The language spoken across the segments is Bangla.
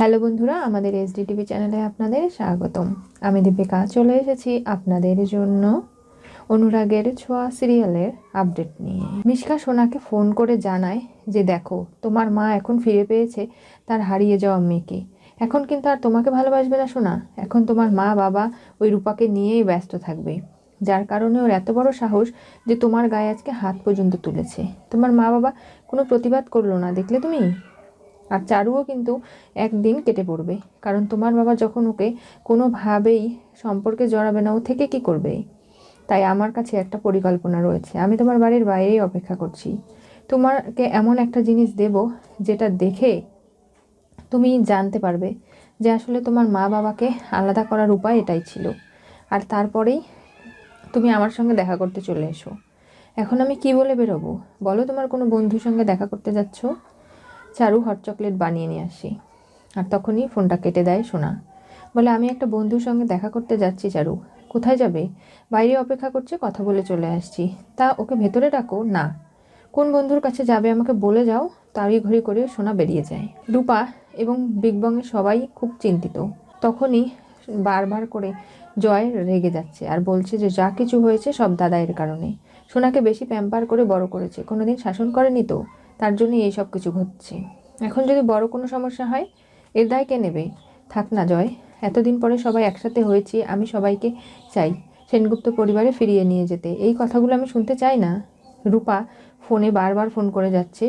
হ্যালো বন্ধুরা, আমাদের এসডি টিভি চ্যানেলে আপনাদের স্বাগতম। আমি দীপিকা চলে এসেছি আপনাদের জন্য অনুরাগের ছোঁয়া সিরিয়ালের আপডেট নিয়ে। মিশকা সোনাকে ফোন করে জানায় যে দেখো, তোমার মা এখন ফিরে পেয়েছে তার হারিয়ে যাওয়া মেয়েকে। এখন কিন্তু আর তোমাকে ভালোবাসবে না সোনা, এখন তোমার মা বাবা ওই রূপাকে নিয়েই ব্যস্ত থাকবে। যার কারণে ওর এত বড় সাহস যে তোমার গায়ে আজকে হাত পর্যন্ত তুলেছে। তোমার মা বাবা কোনো প্রতিবাদ করলো না, দেখলে তুমি? আর চারুও কিন্তু একদিন কেটে পড়বে, কারণ তোমার বাবা যখন ওকে কোনোভাবেই সম্পর্কে জড়াবে না, ও থেকে কি করবে? তাই আমার কাছে একটা পরিকল্পনা রয়েছে। আমি তোমার বাড়ির বাইরেই অপেক্ষা করছি। তোমাকে এমন একটা জিনিস দেব যেটা দেখে তুমি জানতে পারবে যে আসলে তোমার মা বাবাকে আলাদা করার উপায় এটাই ছিল। আর তারপরেই তুমি আমার সঙ্গে দেখা করতে চলে এসো। এখন আমি কি বলে বেরোবো বলো? তোমার কোনো বন্ধুর সঙ্গে দেখা করতে যাচ্ছ? চারু হট চকলেট বানিয়ে নিয়ে আসি। আর তখনই ফোনটা কেটে দেয় সোনা। বলে আমি একটা বন্ধুর সঙ্গে দেখা করতে যাচ্ছি। চারু, কোথায় যাবে? বাইরে অপেক্ষা করছে, কথা বলে চলে আসছি। তা ওকে ভেতরে ডাকো না। কোন বন্ধুর কাছে যাবে আমাকে বলে যাও। তাড়ি ঘড়ি করে সোনা বেরিয়ে যায়। রূপা এবং বিগ বংয়ের সবাই খুব চিন্তিত। তখনই বারবার করে জয় রেগে যাচ্ছে আর বলছে যে যা কিছু হয়েছে সব দাদাইয়ের কারণে। সোনাকে বেশি প্যাম্পার করে বড় করেছে, কোনোদিন শাসন করেনি তো, তার জন্যই এই সব কিছু ঘটছে। এখন যদি বড় কোনো সমস্যা হয়, এর দায় কে নেবে? থাক না জয়, এতদিন পরে সবাই একসাথে হয়েছি, আমি সবাইকে চাই সেনগুপ্ত পরিবারে ফিরিয়ে নিয়ে যেতে। এই কথাগুলো আমি শুনতে চাই না। রূপা ফোনে বারবার ফোন করে যাচ্ছে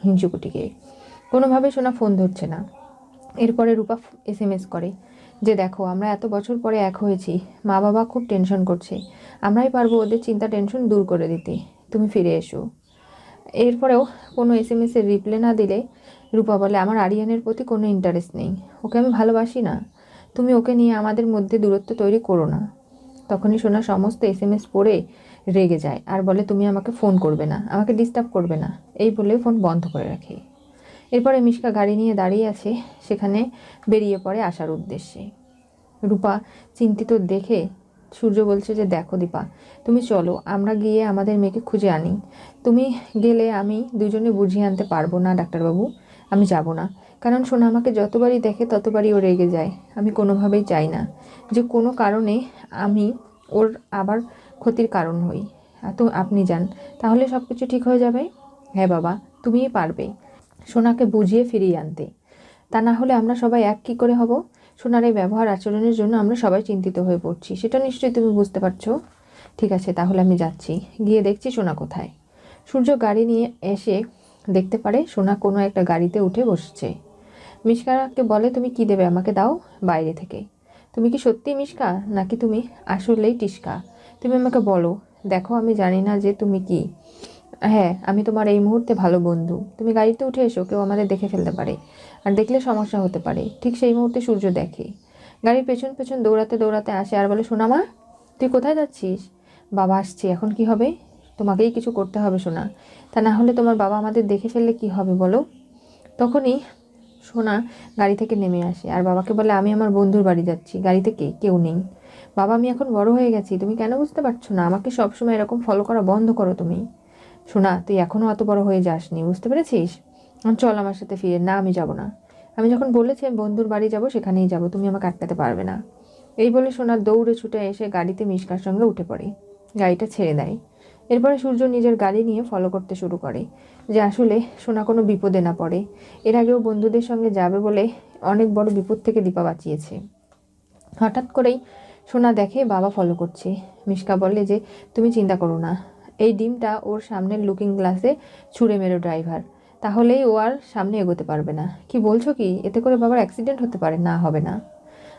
হিংসুকুটিকে, কোনোভাবে সোনা ফোন ধরছে না। এরপরে রূপা SMS করে যে দেখো, আমরা এত বছর পরে এক হয়েছি, মা বাবা খুব টেনশন করছে, আমরাই পারবো ওদের চিন্তা টেনশন দূর করে দিতে, তুমি ফিরে এসো। এরপরেও কোনো SMS-এর রিপ্লাই না দিলে রূপা বলে আমার আরিয়ানের প্রতি কোনো ইন্টারেস্ট নেই, ওকে আমি ভালোবাসি না, তুমি ওকে নিয়ে আমাদের মধ্যে দূরত্ব তৈরি করো না। তখনই সোনা সমস্ত SMS পড়ে রেগে যায় আর বলে তুমি আমাকে ফোন করবে না, আমাকে ডিস্টার্ব করবে না, এই বলে ফোন বন্ধ করে রাখে। এরপরে মিশকা গাড়ি নিয়ে দাঁড়িয়ে আছে, সেখানে বেরিয়ে পড়ে আসার উদ্দেশ্যে। রূপা চিন্তিত দেখে সূর্য বলছে যে দেখো দীপা, তুমি চলো, আমরা গিয়ে আমাদের মেয়েকে খুঁজে আনি। তুমি গেলে আমি দুজনে বুঝিয়ে আনতে পারবো না ডাক্তারবাবু, আমি যাব না। কারণ সোনা আমাকে যতবারই দেখে ততবারই ও রেগে যায়। আমি কোনোভাবেই চাই না যে কোনো কারণে আমি ওর আবার ক্ষতির কারণ হই। তো আপনি যান, তাহলে সব কিছু ঠিক হয়ে যাবে। হ্যাঁ বাবা, তুমিই পারবে সোনাকে বুঝিয়ে ফিরিয়ে আনতে, তা না হলে আমরা সবাই এক কী করে হব? সোনার এই ব্যবহার আচরণের জন্য আমরা সবাই চিন্তিত হয়ে পড়ছি, সেটা নিশ্চয়ই তুমি বুঝতে পারছো। ঠিক আছে, তাহলে আমি যাচ্ছি, গিয়ে দেখছি সোনা কোথায়। সূর্য গাড়ি নিয়ে এসে দেখতে পারে সোনা কোনো একটা গাড়িতে উঠে বসছে। মিশকাকে বলে তুমি কি দেবে আমাকে, দাও বাইরে থেকে। তুমি কি সত্যি মিশকা, নাকি তুমি আসলেই টিস্কা? তুমি আমাকে বলো। দেখো, আমি জানি না যে তুমি কি। হ্যাঁ, আমি তোমার এই মুহূর্তে ভালো বন্ধু। তুমি গাড়িতে উঠে এসো, কেউ আমাদের দেখে ফেলতে পারে, আর দেখলে সমস্যা হতে পারে। ঠিক সেই মুহূর্তে সূর্য দেখে গাড়ির পেছন পেছন দৌড়াতে দৌড়াতে আসে আর বলে সোনামা, তুই কোথায় যাচ্ছিস? বাবা আসছে, এখন কি হবে? তোমাকেই কিছু করতে হবে সোনা, তা না হলে তোমার বাবা আমাদের দেখে ফেললে কি হবে বলো? তখনই সোনা গাড়ি থেকে নেমে আসে আর বাবাকে বলে আমি আমার বন্ধুর বাড়ি যাচ্ছি, গাড়িতে কেউ নেই। বাবা, আমি এখন বড় হয়ে গেছি, তুমি কেন বুঝতে পারছো না? আমাকে সবসময় এরকম ফলো করা বন্ধ করো তুমি। শোনা, তুই এখনও অত বড় হয়ে যাসনি, বুঝতে পেরেছিস? চল আমার সাথে ফিরে। না, আমি যাব না। আমি যখন বলেছি আমি বন্ধুর বাড়ি যাব, সেখানেই যাব, তুমি আমাকে আটকাতে পারবে না। এই বলে সোনা দৌড়ে ছুটে এসে গাড়িতে মিশকার সঙ্গে উঠে পড়ে, গাড়িটা ছেড়ে দেয়। এরপরে সূর্য নিজের গাড়ি নিয়ে ফলো করতে শুরু করে যে আসলে সোনা কোনো বিপদে না পড়ে। এর আগেও বন্ধুদের সঙ্গে যাবে বলে অনেক বড় বিপদ থেকে দীপা বাঁচিয়েছে। হঠাৎ করেই সোনা দেখে বাবা ফলো করছে। মিশকা বলে যে তুমি চিন্তা করো না, এই ডিমটা ওর সামনের লুকিং গ্লাসে ছুঁড়ে মেরো ড্রাইভার, তাহলেই ও আর সামনে এগোতে পারবে না। কি বলছো কি? এতে করে বাবার অ্যাক্সিডেন্ট হতে পারে। না, হবে না।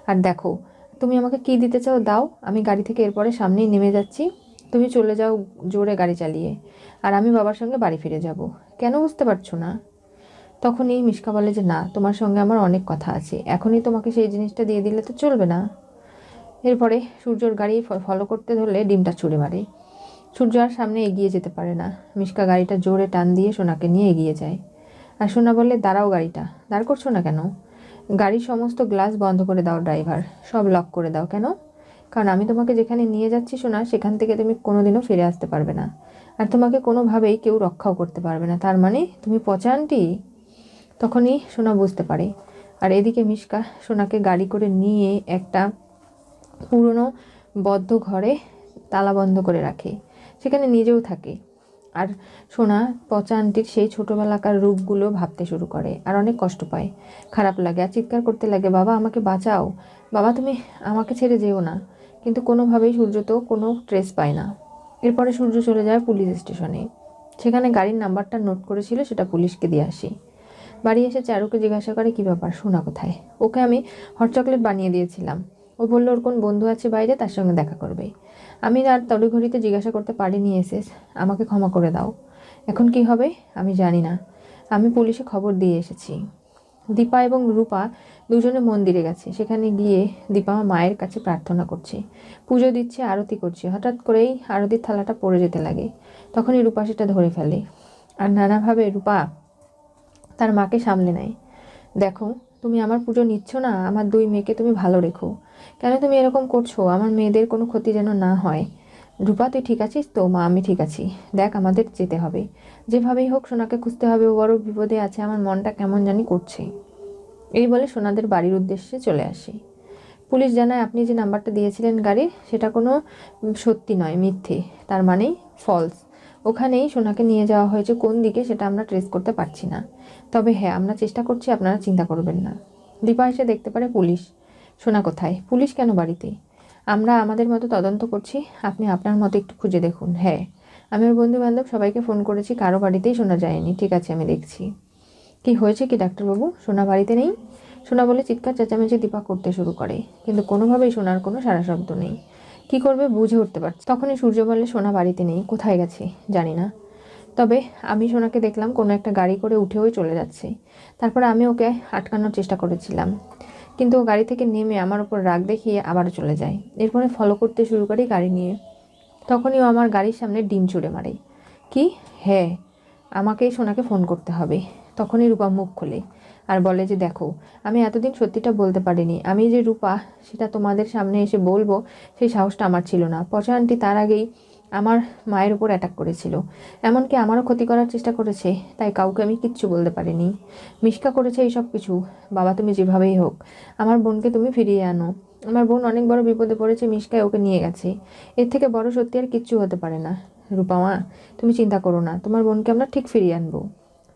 আর দেখো, তুমি আমাকে কি দিতে চাও দাও, আমি গাড়ি থেকে এরপরে সামনেই নেমে যাচ্ছি, তুমি চলে যাও জোরে গাড়ি চালিয়ে, আর আমি বাবার সঙ্গে বাড়ি ফিরে যাব। কেন বুঝতে পারছো না? তখনই মিশকা বলে যে না, তোমার সঙ্গে আমার অনেক কথা আছে, এখনই তোমাকে সেই জিনিসটা দিয়ে দিলে তো চলবে না। এরপরে সূর্যর গাড়ি ফলো করতে ধরলে ডিমটা ছুঁড়ে মারে। সূর্য আর সামনে এগিয়ে যেতে পারে না। মিশকা গাড়িটা জোরে টান দিয়ে সোনাকে নিয়ে এগিয়ে যায়। আর সোনা বলে দাঁড়াও, গাড়িটা দাঁড় করছো না কেন? গাড়ির সমস্ত গ্লাস বন্ধ করে দাও ড্রাইভার, সব লক করে দাও। কেন? কারণ আমি তোমাকে যেখানে নিয়ে যাচ্ছি সোনা, সেখান থেকে তুমি কোনোদিনও ফিরে আসতে পারবে না, আর তোমাকে কোনোভাবেই কেউ রক্ষাও করতে পারবে না। তার মানে তুমি পচা আন্টি? তখনই সোনা বুঝতে পারে আর এদিকে মিশকা সোনাকে গাড়ি করে নিয়ে একটা পুরনো বদ্ধ ঘরে তালা বন্ধ করে রাখে, সেখানে নিজেও থাকে। আর সোনা পচা আন্টির সেই ছোটোবেলাকার রূপগুলো ভাবতে শুরু করে আর অনেক কষ্ট পায়, খারাপ লাগে আর চিৎকার করতে লাগে, বাবা আমাকে বাঁচাও, বাবা তুমি আমাকে ছেড়ে যেও না। কিন্তু কোনোভাবেই সূর্য তো কোনো ট্রেস পায় না। এরপরে সূর্য চলে যায় পুলিশ স্টেশনে, সেখানে গাড়ির নাম্বারটা নোট করেছিল সেটা পুলিশকে দিয়ে আসি। বাড়ি এসে চারুকে জিজ্ঞাসা করে কী ব্যাপার, সোনা কোথায়? ওকে আমি হট চকলেট বানিয়ে দিয়েছিলাম, ও বললো ওর কোন বন্ধু আছে বাইরে, তার সঙ্গে দেখা করবে। আমি আর তড়িঘড়িতে জিজ্ঞাসা করতে পারিনি এসেস, আমাকে ক্ষমা করে দাও। এখন কি হবে আমি জানি না, আমি পুলিশে খবর দিয়ে এসেছি। দীপা এবং রূপা দুজনে মন্দিরে গেছে, সেখানে গিয়ে দীপা মায়ের কাছে প্রার্থনা করছে, পুজো দিচ্ছে, আরতি করছে। হঠাৎ করেই আরতির থালাটা পড়ে যেতে লাগে, তখনই রূপা সেটা ধরে ফেলে আর নানাভাবে রূপা তার মাকে সামলে নেয়। দেখো তুমি আমার পুজো নিচ্ছ না, আমার দুই মেয়েকে তুমি ভালো রেখো, কেন তুমি এরকম করছো? আমার মেয়েদের কোনো ক্ষতি যেন না হয়। রূপা তুই ঠিক আছিস তো? মা আমি ঠিক আছি, দেখ আমাদের যেতে হবে, যেভাবেই হোক সোনাকে খুঁজতে হবে, ও বড় বিপদে আছে, আমার মনটা কেমন জানি করছে। এই বলে সোনাদের বাড়ির উদ্দেশ্যে চলে আসি। পুলিশ জানায় আপনি যে নাম্বারটা দিয়েছিলেন গাড়ির, সেটা কোনো সত্যি নয়, মিথ্যে, তার মানেই ফলস। ওখানেই সোনাকে নিয়ে যাওয়া হয়েছে, কোন দিকে সেটা আমরা ট্রেস করতে পারছি না, তবে হ্যাঁ আমরা চেষ্টা করছি, আপনারা চিন্তা করবেন না। দীপা এসে দেখতে পারে পুলিশ। সোনা কোথায়? পুলিশ কেন বাড়িতে? আমরা আমাদের মতো তদন্ত করছি, আপনি আপনার মতো একটু খুঁজে দেখুন। হ্যাঁ আমি ওর বন্ধু বান্ধব সবাইকে ফোন করেছি, কারো বাড়িতেই সোনা যায়নি। ঠিক আছে আমি দেখছি। কি হয়েছে কি ডাক্তারবাবু, সোনা বাড়িতে নেই? সোনা বলে চিৎকার চেঁচামেচি দীপা করতে শুরু করে, কিন্তু কোনোভাবেই সোনার কোনো সারা শব্দ নেই। কি করবে বুঝে উঠতে পারছে। তখনই সূর্য বলে সোনা বাড়িতে নেই, কোথায় গেছে জানি না, তবে আমি সোনাকে দেখলাম কোনো একটা গাড়ি করে উঠেই চলে যাচ্ছে। তারপরে আমি ওকে আটকানোর চেষ্টা করেছিলাম, কিন্তু ও গাড়ি থেকে নেমে আমার উপর রাগ দেখিয়ে আবারও চলে যায়। এরপরে ফলো করতে শুরু করি গাড়ি নিয়ে। তখনই ও আমার গাড়ির সামনে ডিম ছুঁড়ে মারে। কি? হ্যাঁ আমাকেই সোনাকে ফোন করতে হবে। তখনই রূপা মুখ খোলে আর বলে যে দেখো আমি এতদিন সত্যিটা বলতে পারিনি, আমি যে রূপা সেটা তোমাদের সামনে এসে বলবো সেই সাহসটা আমার ছিল না। পচা আন্টি তার আগেই আমার মায়ের উপর অ্যাটাক করেছিল, এমনকি আমারও ক্ষতি করার চেষ্টা করেছে, তাই কাউকে আমি কিচ্ছু বলতে পারিনি। মিশকা করেছে এইসব কিছু। বাবা তুমি যেভাবেই হোক আমার বোনকে তুমি ফিরিয়ে আনো, আমার বোন অনেক বড় বিপদে পড়েছে, মিশকায় ওকে নিয়ে গেছে, এর থেকে বড় সত্যি আর কিচ্ছু হতে পারে না। রূপা মা তুমি চিন্তা করো না, তোমার বোনকে আমরা ঠিক ফিরিয়ে আনবো।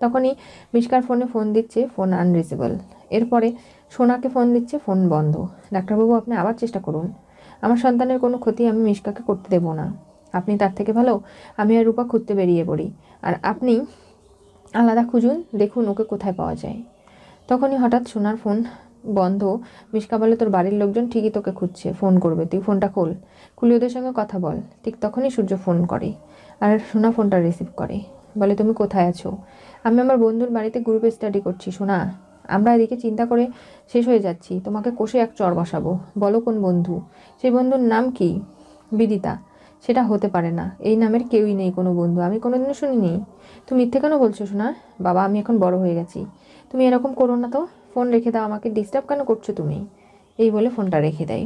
তখনই মিশকার ফোনে ফোন দিচ্ছে, ফোন আনরিচেবল। এরপরে সোনাকে ফোন দিচ্ছে, ফোন বন্ধ। ডাক্তারবাবু আপনি আবার চেষ্টা করুন, আমার সন্তানের কোনো ক্ষতি আমি মিশকাকে করতে দেবো না। আপনি তার থেকে ভালো আমি আর রূপা খুঁজতে বেরিয়ে পড়ি, আর আপনি আলাদা খুঁজুন, দেখুন ওকে কোথায় পাওয়া যায়। তখনই হঠাৎ সোনার ফোন বন্ধ। মিশকা বলে তোর বাড়ির লোকজন ঠিকই তোকে খুঁজছে, ফোন করবে, তুই ফোনটা খোল, খুলে ওদের সঙ্গে কথা বল। ঠিক তখনই সূর্য ফোন করে আর সোনা ফোনটা রিসিভ করে, বলে তুমি কোথায় আছো? আমি আমার বন্ধুর বাড়িতে গ্রুপে স্টাডি করছি সোনা, আমরা এদিকে চিন্তা করে শেষ হয়ে যাচ্ছি, তোমাকে কষে এক চড় বসাবো। বলো কোন বন্ধু? সেই বন্ধুর নাম কি? বিদিতা। সেটা হতে পারে না, এই নামের কেউই নেই কোনো বন্ধু, আমি কোনোদিনও শুনিনি। তুমি মিথ্যে কেন বলছো সোনা? বাবা আমি এখন বড় হয়ে গেছি, তুমি এরকম করো না তো, ফোন রেখে দাও, আমাকে ডিস্টার্ব কেন করছো তুমি? এই বলে ফোনটা রেখে দেয়।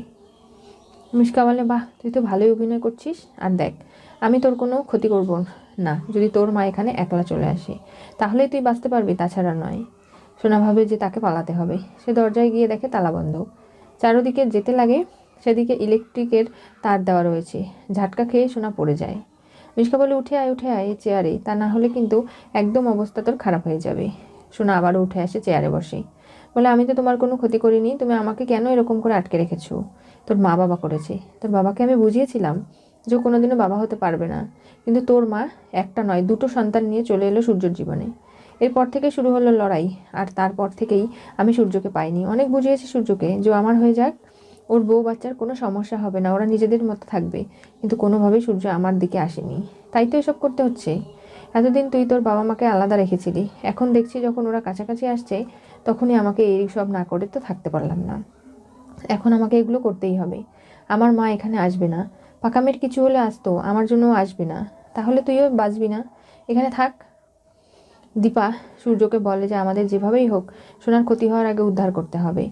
মিশকা বলে বাহ তুই তো ভালোই অভিনয় করছিস, আর দেখ আমি তোর কোনো ক্ষতি করব না, যদি তোর মা এখানে একলা চলে আসে তাহলেই তুই বাঁচতে পারবি, তাছাড়া নয়। সোনা ভাবে যে তাকে পালাতে হবে, সে দরজায় গিয়ে দেখে তালা বন্ধ। চারদিকে যেতে লাগে, সেদিকে ইলেকট্রিকের তার দেওয়া রয়েছে। ঝাটকা খেয়ে সোনা পড়ে যায়। মিশকা বলে উঠে আয় চেয়ারে, তা না হলে কিন্তু একদম অবস্থা তোর খারাপ হয়ে যাবে। সোনা আবারও উঠে আসে, চেয়ারে বসে, বলে আমি তো তোমার কোনো ক্ষতি করিনি, তুমি আমাকে কেন এরকম করে আটকে রেখেছো? তোর মা বাবা করেছে, তোর বাবাকে আমি বুঝিয়েছিলাম যে ও কোনোদিনও বাবা হতে পারবে না, কিন্তু তোর মা একটা নয় দুটো সন্তান নিয়ে চলে এলো সূর্যর জীবনে। এরপর থেকে শুরু হলো লড়াই, আর তারপর থেকেই আমি সূর্যকে পাইনি। অনেক বুঝিয়েছি সূর্যকে যে আমার হয়ে যাক, ওর বউ বাচ্চার কোনো সমস্যা হবে না, ওরা নিজেদের মতো থাকবে, কিন্তু কোনোভাবেই সূর্য আমার দিকে আসেনি, তাই তো এসব করতে হচ্ছে। এতদিন তুই তোর বাবা মাকে আলাদা রেখেছিলি, এখন দেখছি যখন ওরা কাছাকাছি আসছে তখনই আমাকে এই সব না করে তো থাকতে পারলাম না, এখন আমাকে এগুলো করতেই হবে। আমার মা এখানে আসবে না, পাকামের কিছু হলে আসতো, আমার জন্যও আসবে না, তাহলে তুইও বাঁচবি না, এখানে থাক। দীপা সূর্যকে বলে যে আমাদের যেভাবেই হোক সোনার ক্ষতি হওয়ার আগে উদ্ধার করতে হবে।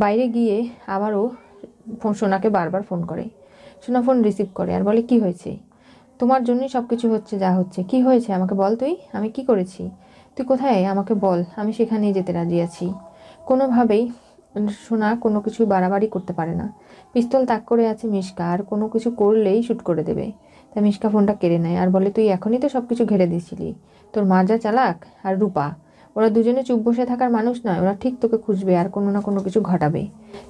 বাইরে গিয়ে আবারও সোনাকে বারবার ফোন করে। সোনা ফোন রিসিভ করে আর বলে কি হয়েছে? তোমার জন্যই সব কিছু হচ্ছে যা হচ্ছে, কি হয়েছে আমাকে বল তুই, আমি কি করেছি? তুই কোথায় আমাকে বল, আমি সেখানেই যেতে রাজি আছি। কোনোভাবেই সোনা কোনো কিছু বাড়াবাড়ি করতে পারে না। পিস্তল তাক করে আছে মিশকা, আর কোনো কিছু করলেই শ্যুট করে দেবে। তাই মিশকা ফোনটা কেড়ে নেয় আর বলে, তুই এখনই তো সব কিছু ঘেরে দিয়েছিলি, তোর মা যা চালাক আর রূপা, ওরা দুজনে চুপ বসে থাকার মানুষ নয়, ওরা ঠিক তোকে খুঁজবে আর কোনো না কোনো কিছু ঘটাবে,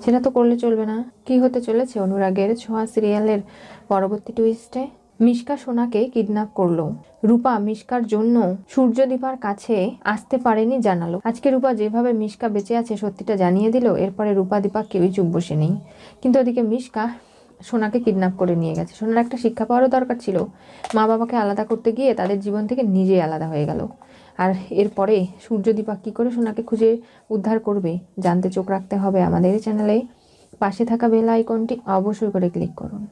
সেটা তো করলে চলবে না। কি হতে চলেছে অনুরাগের ছোঁয়া সিরিয়ালের পরবর্তী টুইস্টে? মিশকা সোনাকে কিডন্যাপ করলো, রূপা মিশকার জন্য সূর্যদীপার কাছে আসতে পারেনি জানালো। আজকে রূপা যেভাবে মিশকা বেঁচে আছে সত্যিটা জানিয়ে দিল, এরপরে রূপা দীপা কেউই চুপ বসে নেই। কিন্তু ওদিকে মিশকা সোনাকে কিডন্যাপ করে নিয়ে গেছে। সোনার একটা শিক্ষা পাওয়ারও দরকার ছিল। মা বাবাকে আলাদা করতে গিয়ে তাদের জীবন থেকে নিজেই আলাদা হয়ে গেল। আর এরপরে সূর্যদীপা কী করে সোনাকে খুঁজে উদ্ধার করবে জানতে চোখ রাখতে হবে আমাদের চ্যানেলে। পাশে থাকা বেল আইকনটি অবশ্যই করে ক্লিক করুন।